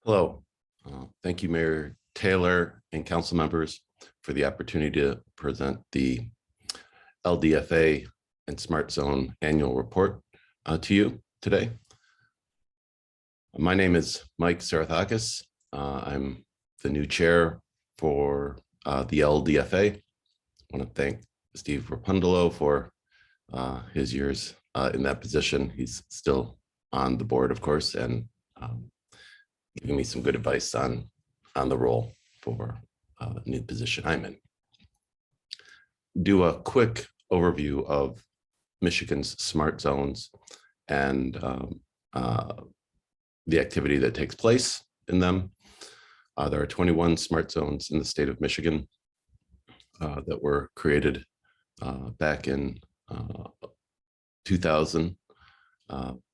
Hello. Thank you, Mayor Taylor and council members for the opportunity to present the LDFA and SmartZone annual report to you today. My name is Mike Sarathakis. I'm the new chair for the LDFA. I want to thank Steve Rapundolo for his years in that position. He's still on the board, of course, and giving me some good advice on the role for the new position I'm in. Do a quick overview of Michigan's smart zones and the activity that takes place in them. There are 21 smart zones in the state of Michigan that were created back in 2000.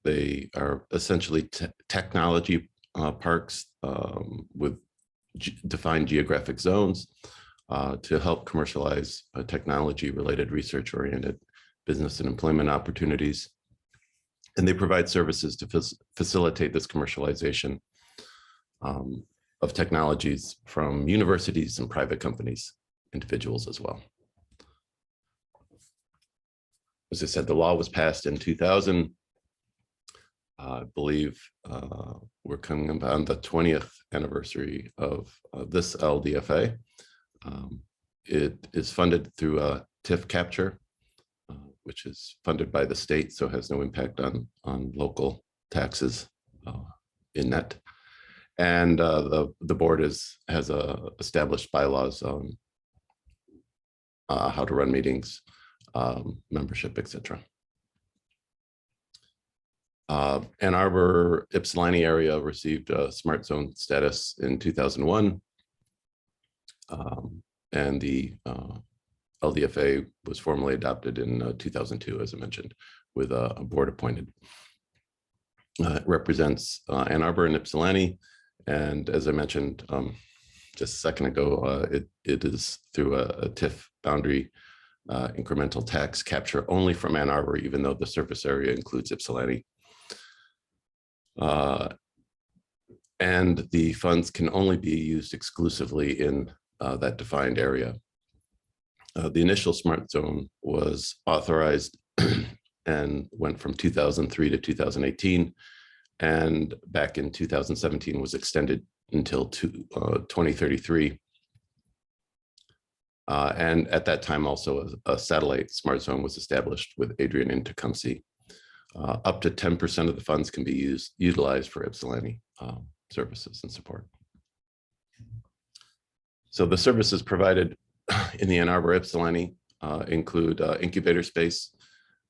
They are essentially technology parks with defined geographic zones to help commercialize technology-related research-oriented business and employment opportunities. And they provide services to facilitate this commercialization of technologies from universities and private companies, individuals as well. As I said, the law was passed in 2000. I believe we're coming up on the 20th anniversary of this LDFA. It is funded through TIF Capture, which is funded by the state, so has no impact on local taxes in net. And the board has established bylaws on how to run meetings, membership, etc. Ann Arbor, Ypsilanti area received a smart zone status in 2001. And the LDFA was formally adopted in 2002, as I mentioned, with a board appointed. It represents Ann Arbor and Ypsilanti. And as I mentioned just a second ago, it is through a TIF boundary incremental tax capture only from Ann Arbor, even though the surface area includes Ypsilanti. And the funds can only be used exclusively in that defined area. The initial smart zone was authorized and went from 2003 to 2018, and back in 2017 was extended until 2033. And at that time also a satellite smart zone was established with Adrian in Tecumseh. Up to 10% of the funds can be utilized for Ypsilanti services and support. So the services provided in the Ann Arbor Ypsilanti include incubator space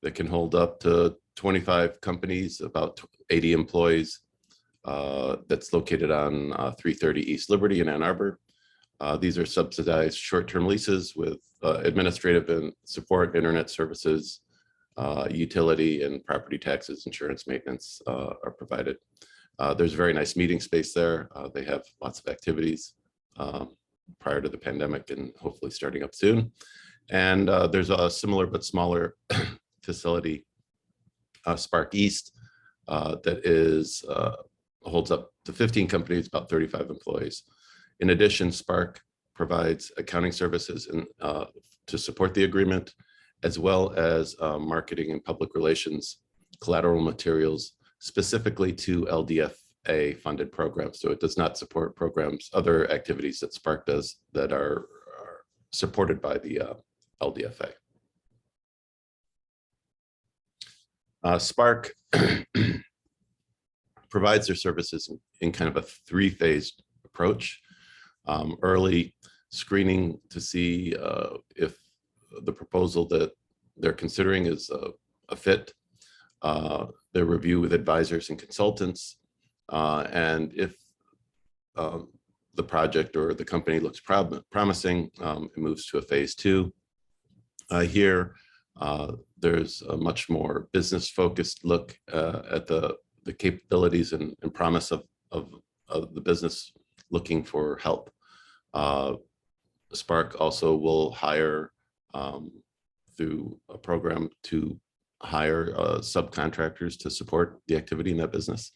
that can hold up to 25 companies, about 80 employees. That's located on 330 East Liberty in Ann Arbor. These are subsidized short-term leases with administrative and support, internet services, utility and property taxes, insurance, maintenance are provided. There's very nice meeting space there. They have lots of activities prior to the pandemic and hopefully starting up soon. And there's a similar but smaller facility, Spark East, that is holds up to 15 companies, about 35 employees. In addition, Spark provides accounting services and to support the agreement, as well as marketing and public relations, collateral materials, specifically to LDFA funded programs. So it does not support programs, other activities that Spark does that are supported by the LDFA. Spark provides their services in kind of a three-phased approach. Early screening to see if the proposal that they're considering is a fit, their review with advisors and consultants, and if the project or the company looks promising, it moves to a phase two. Here, there's a much more business-focused look at the capabilities and promise of the business looking for help. Spark also will hire through a program to hire subcontractors to support the activity in that business,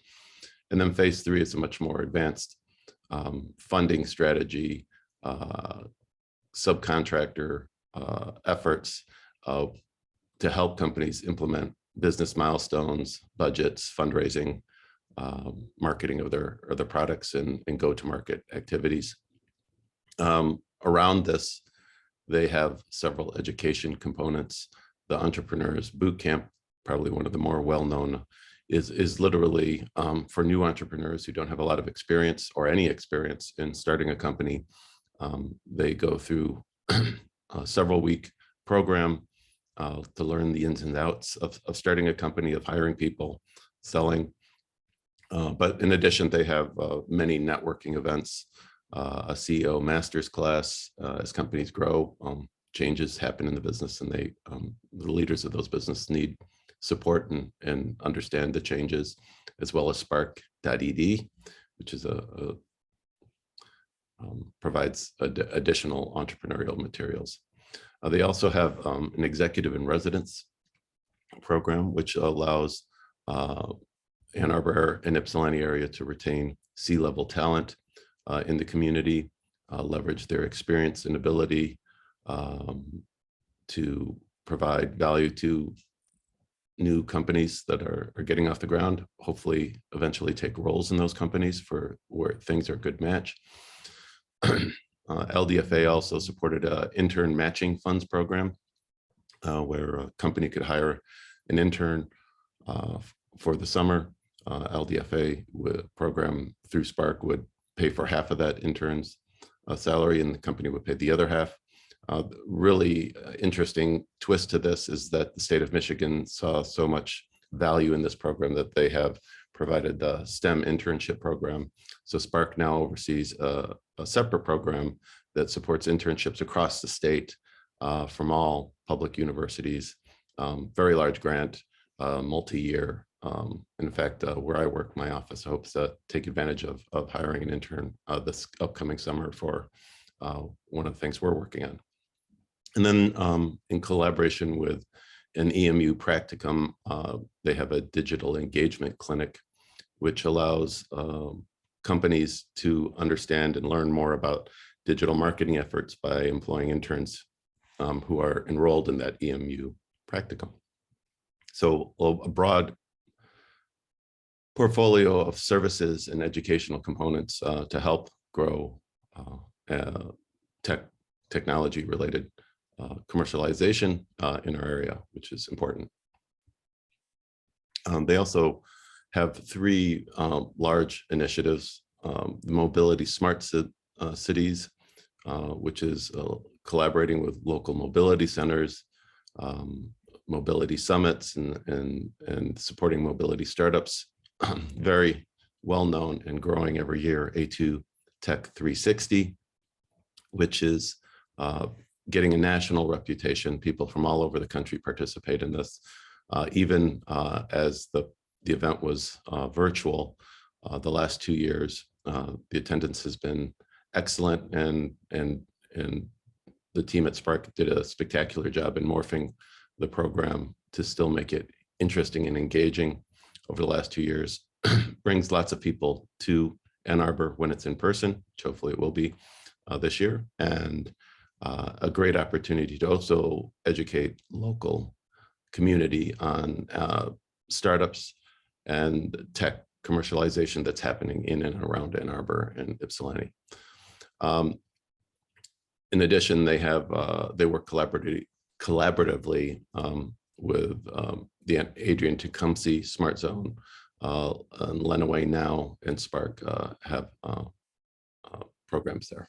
And then phase 3 is a much more advanced funding strategy, subcontractor efforts to help companies implement business milestones, budgets, fundraising, marketing of their products, and go-to-market activities. Around this, they have several education components. The Entrepreneurs Boot Camp, probably one of the more well-known, is literally for new entrepreneurs who don't have a lot of experience or any experience in starting a company. They go through a several-week program to learn the ins and outs of starting a company, of hiring people, selling. But in addition, they have many networking events, a CEO master's class. As companies grow, changes happen in the business, and the leaders of those businesses need support and understand the changes, as well as spark.ed, which is provides additional entrepreneurial materials. They also have an executive in residence program, which allows Ann Arbor and Ypsilanti area to retain C-level talent in the community, leverage their experience and ability to provide value to new companies that are getting off the ground, hopefully eventually take roles in those companies for where things are a good match. LDFA also supported an intern matching funds program where a company could hire an intern for the summer. LDFA program through Spark would pay for half of that intern's salary, and the company would pay the other half. Really interesting twist to this is that the state of Michigan saw so much value in this program that they have provided the STEM internship program. So Spark now oversees a separate program that supports internships across the state from all public universities. Very large grant, multi-year. In fact, where I work, my office hopes to take advantage of hiring an intern this upcoming summer for one of the things we're working on. And then in collaboration with an EMU practicum, they have a digital engagement clinic, which allows companies to understand and learn more about digital marketing efforts by employing interns who are enrolled in that EMU practicum. So a broad portfolio of services and educational components to help grow technology-related commercialization in our area, which is important. They also have 3 large initiatives: the Mobility Smart Cities, which is collaborating with local mobility centers, mobility summits, and supporting mobility startups. Very well known and growing every year, A2 Tech 360, which is getting a national reputation. People from all over the country participate in this. Even as the event was virtual, the last 2 years, the attendance has been excellent, and the team at Spark did a spectacular job in morphing the program to still make it interesting and engaging over the last 2 years. Brings lots of people to Ann Arbor when it's in person, which hopefully it will be this year, and a great opportunity to also educate local community on startups and tech commercialization that's happening in and around Ann Arbor and Ypsilanti. In addition, they work collaboratively with the Adrian Tecumseh SmartZone, and Lenawee Now and Spark have programs there.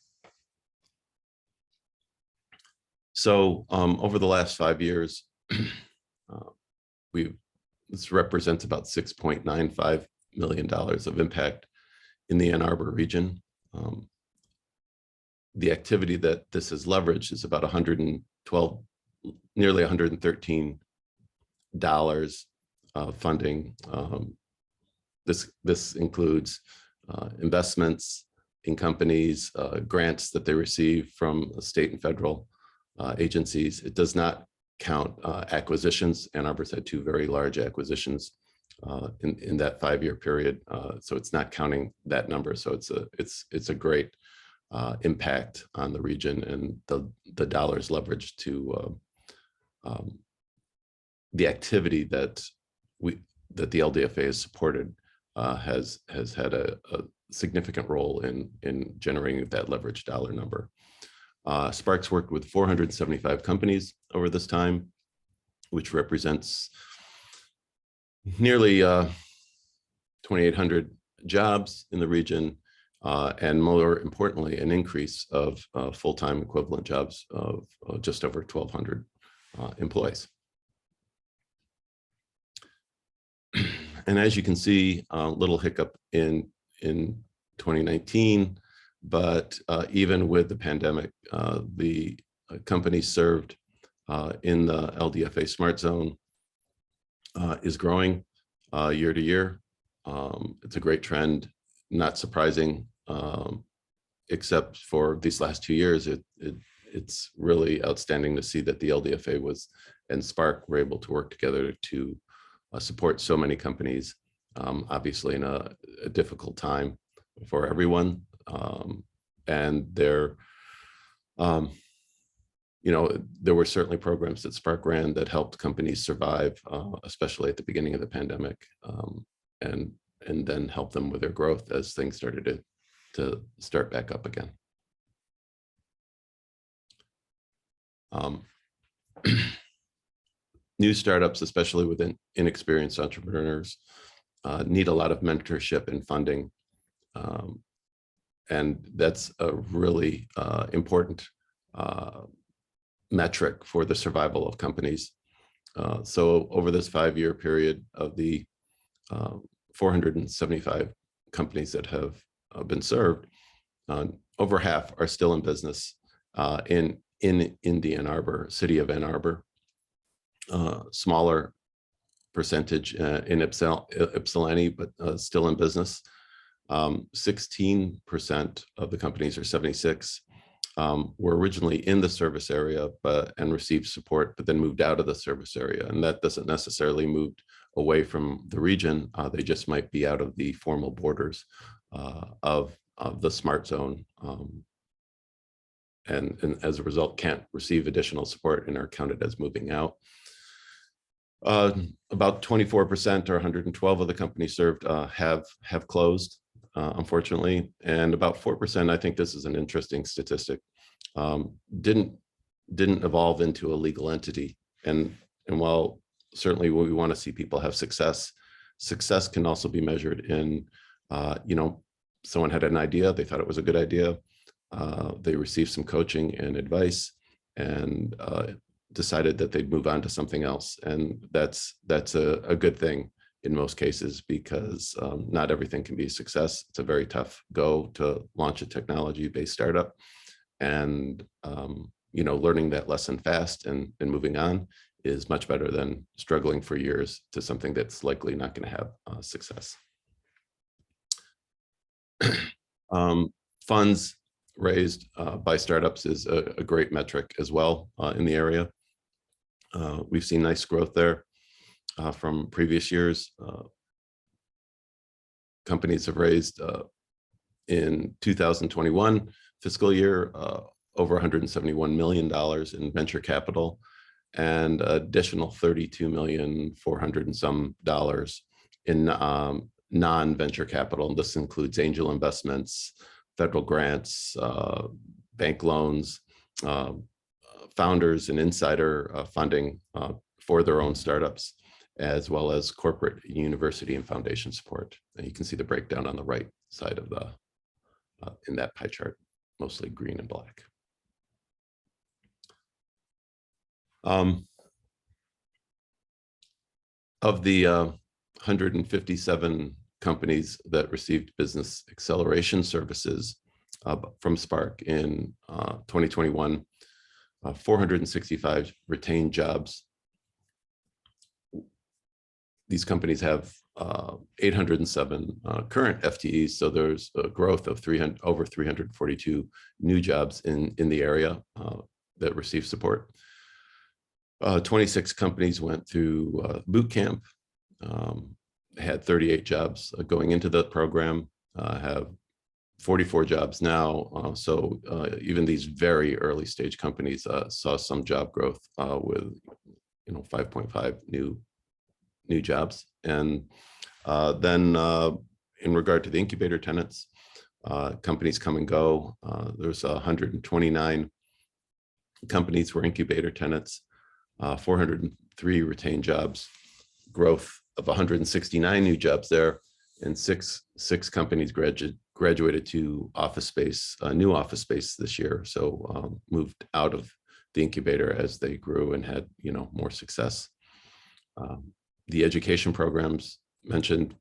So over the last 5 years, this represents about $6.95 million of impact in the Ann Arbor region. The activity that this has leveraged is about nearly $113 funding. This includes investments in companies, grants that they receive from state and federal agencies. It does not count acquisitions. Ann Arbor's had 2 very large acquisitions in that 5-year period. So it's not counting that number. So it's a great impact on the region, and the dollars leveraged to the activity that the LDFA has supported has had a significant role in generating that leverage dollar number. Spark's worked with 475 companies over this time, which represents nearly 2,800 jobs in the region, and more importantly, an increase of full-time equivalent jobs of just over 1,200 employees. And as you can see, a little hiccup in 2019, but even with the pandemic, the companies served in the LDFA SmartZone is growing year to year. It's a great trend, not surprising, except for these last 2 years. It's really outstanding to see that the LDFA and Spark were able to work together to support so many companies, obviously in a difficult time for everyone. And there were certainly programs that Spark ran that helped companies survive, especially at the beginning of the pandemic, and then help them with their growth as things started to start back up again. New startups, especially within inexperienced entrepreneurs, need a lot of mentorship and funding. And that's a really important metric for the survival of companies. So over this 5-year period, of the 475 companies that have been served, over half are still in business in the Ann Arbor, city of Ann Arbor. Smaller percentage in Ypsilanti, but still in business. 16% of the companies, or 76, were originally in the service area and received support, but then moved out of the service area. And that doesn't necessarily move away from the region. They just might be out of the formal borders of the SmartZone. And as a result, can't receive additional support and are counted as moving out. About 24%, or 112 of the companies served, have closed, unfortunately, and about 4%, I think this is an interesting statistic, didn't evolve into a legal entity. And while certainly we want to see people have success can also be measured in, someone had an idea, they thought it was a good idea, they received some coaching and advice, and decided that they'd move on to something else. And that's a good thing in most cases, because not everything can be a success. It's a very tough go to launch a technology-based startup, and learning that lesson fast and moving on is much better than struggling for years to something that's likely not going to have success. Funds raised by startups is a great metric as well in the area. We've seen nice growth there from previous years. Companies have raised in 2021 fiscal year over $171 million in venture capital, and additional $32,400,000 and some dollars in non-venture capital. And this includes angel investments, federal grants, bank loans, founders and insider funding for their own startups, as well as corporate, university, and foundation support. And you can see the breakdown on the right side of the in that pie chart, mostly green and black. Of the 157 companies that received business acceleration services from Spark in 2021, 465 retained jobs. These companies have 807 current FTEs, so there's a growth of over 342 new jobs in the area that receive support. 26 companies went through boot camp. had 38 jobs going into the program, have 44 jobs now. So even these very early stage companies saw some job growth with 5.5 new jobs. And then in regard to the incubator tenants, companies come and go. There's 129 companies were incubator tenants, 403 retained jobs, growth of 169 new jobs there, and six companies graduated to office space, new office space this year. So moved out of the incubator as they grew and had more success. The education programs mentioned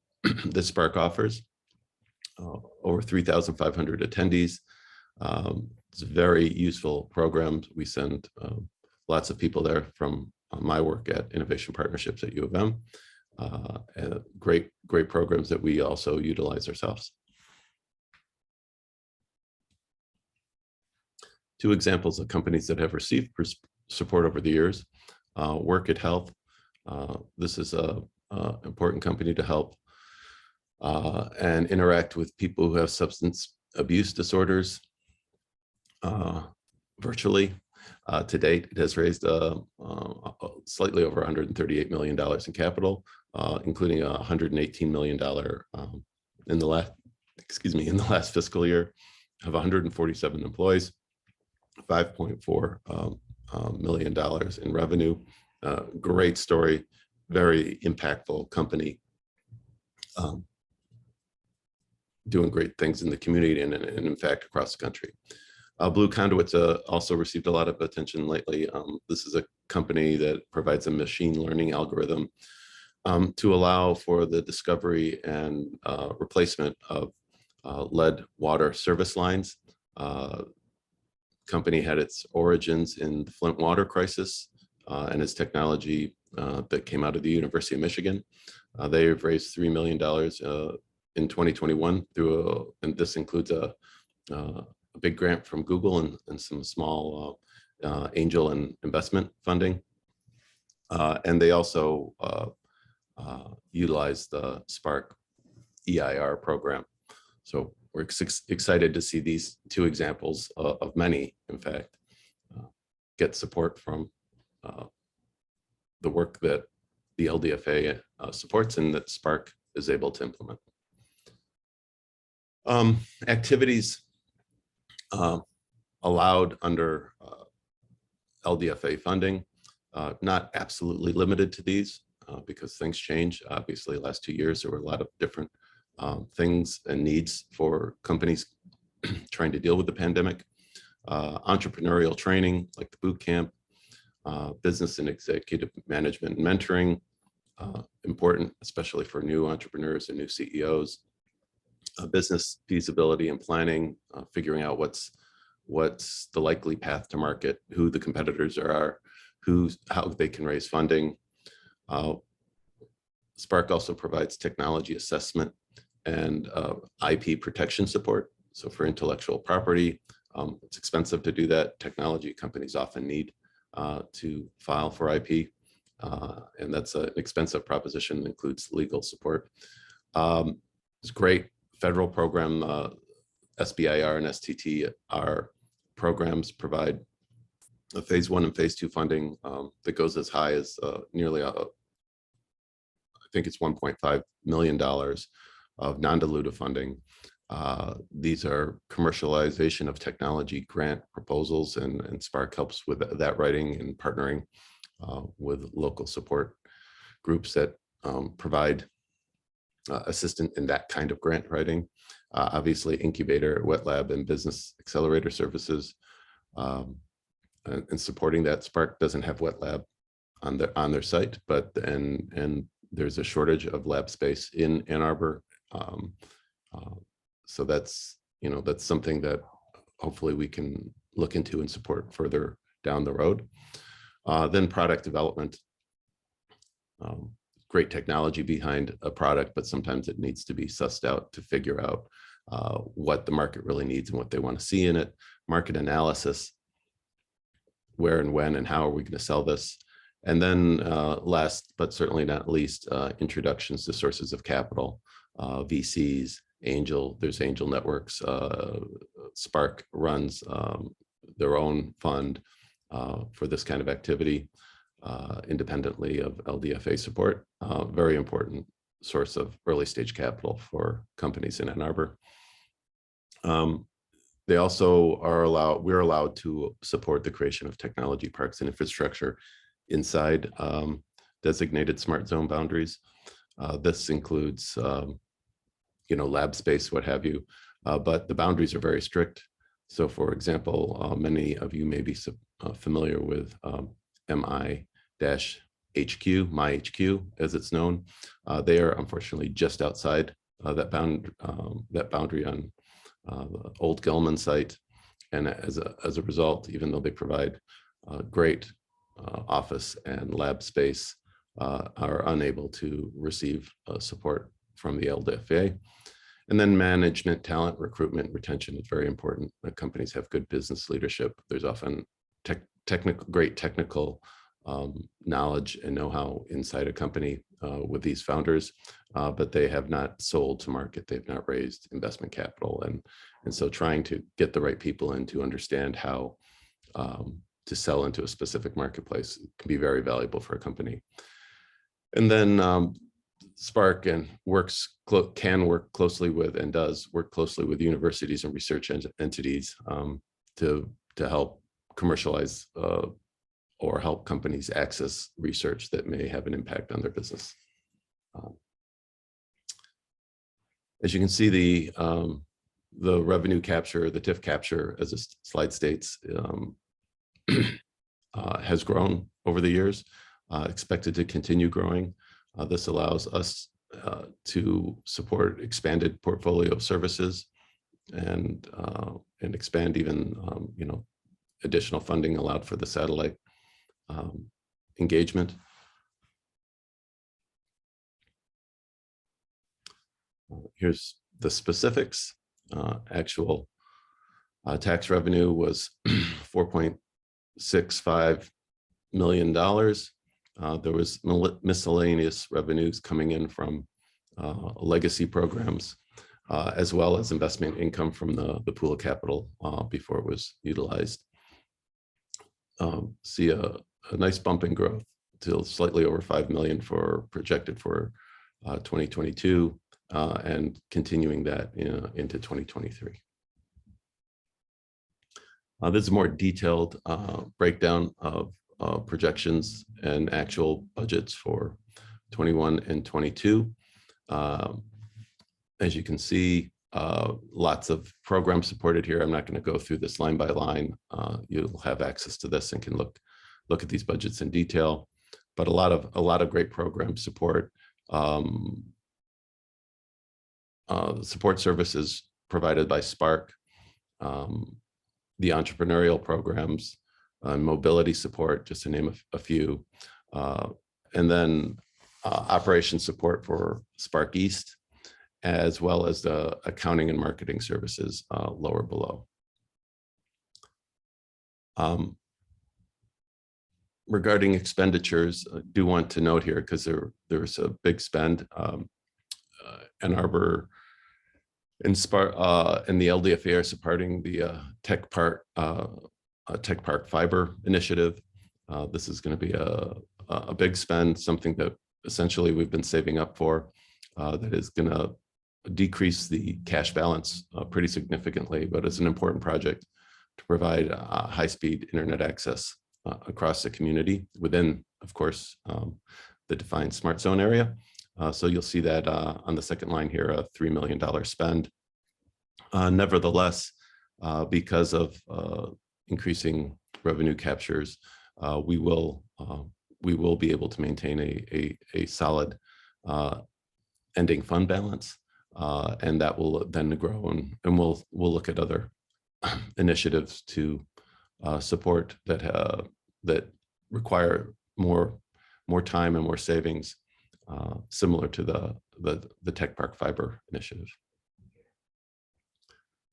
that Spark offers, over 3,500 attendees. It's a very useful program. We send lots of people there from my work at Innovation Partnerships at U of M. Great programs that we also utilize ourselves. Two examples of companies that have received support over the years. Work at Health. This is an important company to help and interact with people who have substance abuse disorders virtually. To date, it has raised slightly over $138 million in capital, including $118 million in the last fiscal year, of 147 employees, $5.4 million in revenue. Great story, very impactful company, doing great things in the community and in fact across the country. Blue Conduit's also received a lot of attention lately. This is a company that provides a machine learning algorithm to allow for the discovery and replacement of lead water service lines. Company had its origins in the Flint water crisis and its technology that came out of the University of Michigan. They've raised $3 million in 2021 through, and this includes a big grant from Google and some small angel and investment funding. And they also utilize the Spark EIR program. So we're excited to see these two examples of many, in fact, get support from the work that the LDFA supports and that Spark is able to implement. Activities allowed under LDFA funding, not absolutely limited to these because things change. Obviously, the last 2 years, there were a lot of different things and needs for companies trying to deal with the pandemic. Entrepreneurial training, like the boot camp, business and executive management and mentoring, important, especially for new entrepreneurs and new CEOs. Business feasibility and planning, figuring out what's the likely path to market, who the competitors are, how they can raise funding. Spark also provides technology assessment and IP protection support. So for intellectual property, it's expensive to do that. Technology companies often need to file for IP, and that's an expensive proposition, includes legal support. It's great federal program, SBIR and STTR programs provide a phase 1 and phase 2 funding that goes as high as nearly, I think it's $1.5 million of non-dilutive funding. These are commercialization of technology grant proposals, and Spark helps with that writing and partnering with local support groups that provide assistance in that kind of grant writing. Obviously, incubator, wet lab, and business accelerator services, and supporting that. Spark doesn't have wet lab on their site, but and there's a shortage of lab space in Ann Arbor. So that's something that hopefully we can look into and support further down the road. Then product development. Great technology behind a product, but sometimes it needs to be sussed out to figure out what the market really needs and what they want to see in it. Market analysis, where and when and how are we going to sell this? And then last, but certainly not least, introductions to sources of capital, VCs, there's angel networks. Spark runs their own fund for this kind of activity independently of LDFA support. Very important source of early stage capital for companies in Ann Arbor. They also we're allowed to support the creation of technology parks and infrastructure inside designated smart zone boundaries. This includes, lab space, what have you, but the boundaries are very strict. So for example, many of you may be familiar with MI-HQ, MyHQ, as it's known. They are unfortunately just outside that boundary on the old Gelman site. And as a result, even though they provide great office and lab space, are unable to receive support from the LDFA. And then management, talent, recruitment, retention is very important. Companies have good business leadership. There's often great technical knowledge and know-how inside a company with these founders, but they have not sold to market. They've not raised investment capital. And so trying to get the right people in to understand how to sell into a specific marketplace can be very valuable for a company. And then Spark can work closely with, and does work closely with, universities and research entities to help commercialize or help companies access research that may have an impact on their business. As you can see, the revenue capture, the TIF capture, as the slide states, has grown over the years, expected to continue growing. This allows us to support expanded portfolio of services and expand even, additional funding allowed for the satellite engagement. Here's the specifics. Actual tax revenue was $4.65 million. There was miscellaneous revenues coming in from legacy programs, as well as investment income from the pool of capital before it was utilized. See a nice bump in growth till slightly over 5 million projected for 2022, and continuing that into 2023. This is a more detailed breakdown of projections and actual budgets for 21 and 22. As you can see, lots of programs supported here. I'm not going to go through this line by line. You'll have access to this and can look at these budgets in detail. But a lot of great program support. Support services provided by Spark, the entrepreneurial programs, mobility support, just to name a few, and then operation support for Spark East, as well as the accounting and marketing services lower below. Regarding expenditures, I do want to note here, because there's a big spend. Ann Arbor and the LDFA are supporting the Tech Park Fiber initiative. This is going to be a big spend, something that essentially we've been saving up for, that is going to decrease the cash balance pretty significantly, but it's an important project to provide high-speed internet access across the community within, of course, the defined smart zone area. So you'll see that on the second line here, a $3 million spend. Nevertheless, because of increasing revenue captures, we will be able to maintain a solid ending fund balance, and that will then grow, and we'll look at other initiatives to support that require more time and more savings, similar to the Tech Park Fiber initiative.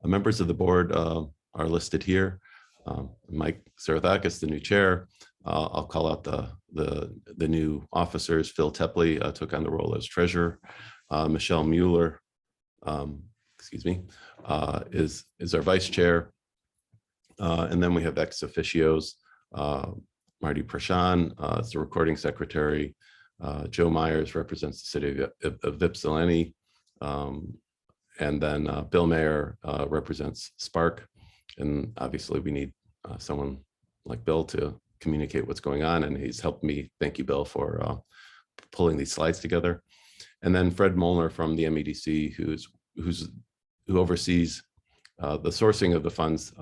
Members of the board are listed here. Mike Zarathakis, the new chair, I'll call out the new officers. Phil Tepley took on the role as treasurer. Michelle Mueller, excuse me, is our vice chair. And then we have ex officios, Marty Prashan is the recording secretary. Joe Myers represents the city of Ypsilanti. And then Bill Mayer represents Spark. And obviously we need someone like Bill to communicate what's going on. And he's helped me. Thank you, Bill, for pulling these slides together. And then Fred Molnar from the MEDC, who oversees the sourcing of the funds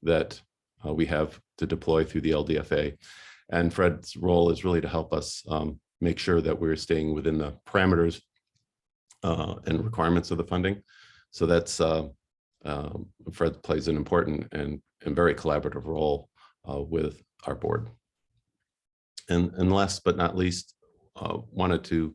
that we have to deploy through the LDFA. And Fred's role is really to help us make sure that we're staying within the parameters and requirements of the funding. So that's Fred plays an important and very collaborative role with our board. And last but not least, wanted to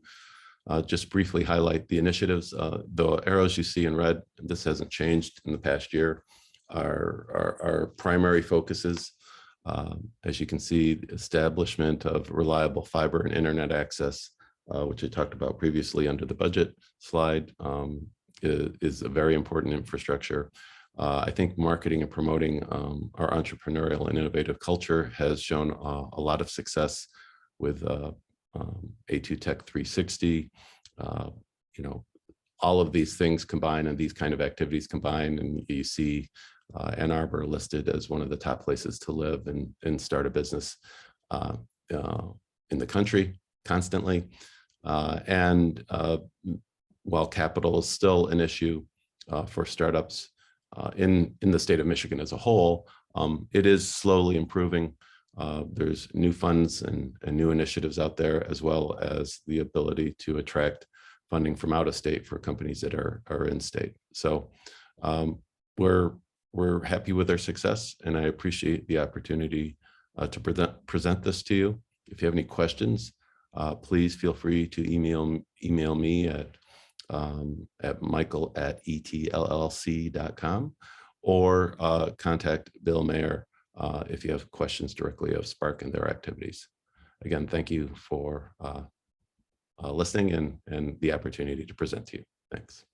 just briefly highlight the initiatives. The arrows you see in red, and this hasn't changed in the past year, are our primary focuses. As you can see, the establishment of reliable fiber and internet access, which I talked about previously under the budget slide, is a very important infrastructure. I think marketing and promoting our entrepreneurial and innovative culture has shown a lot of success with A2 Tech 360. You know, all of these things combined and these kind of activities combined, and you see Ann Arbor listed as one of the top places to live and start a business in the country constantly. And while capital is still an issue for startups in the state of Michigan as a whole, it is slowly improving. There's new funds and new initiatives out there, as well as the ability to attract funding from out of state for companies that are in state. So we're happy with their success, and I appreciate the opportunity to present this to you. If you have any questions, please feel free to email me at michael@etllc.com, or contact Bill Mayer if you have questions directly of Spark and their activities. Again, thank you for listening and the opportunity to present to you. Thanks.